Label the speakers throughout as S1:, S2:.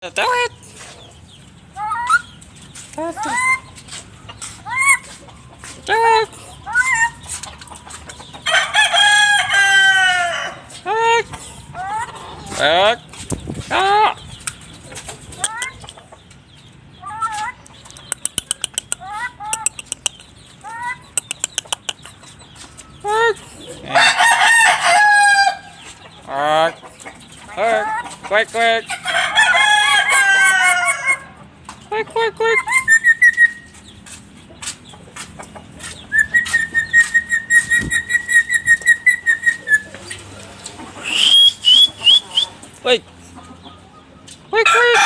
S1: Tawet. Tawet. Quick, quick. Quick, quick, quick. Quick. Quick, quick.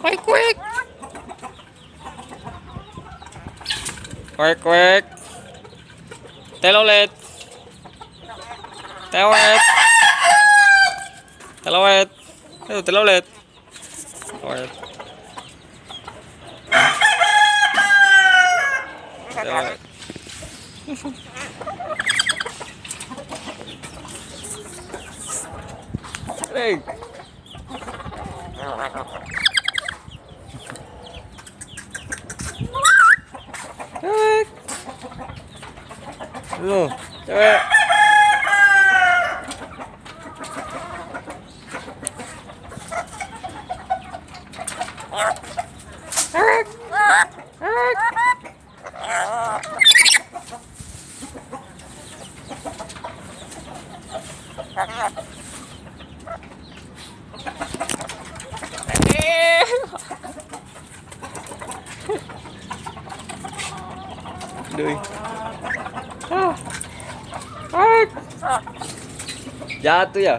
S1: Quick, quick. Quick, quick. Telolet. Telolet. Telolet. Telolet. Telolet. Telolet. Hey. Cewek. Lu, cewek. Cewek. Cewek. Nuri. Jatuh ya?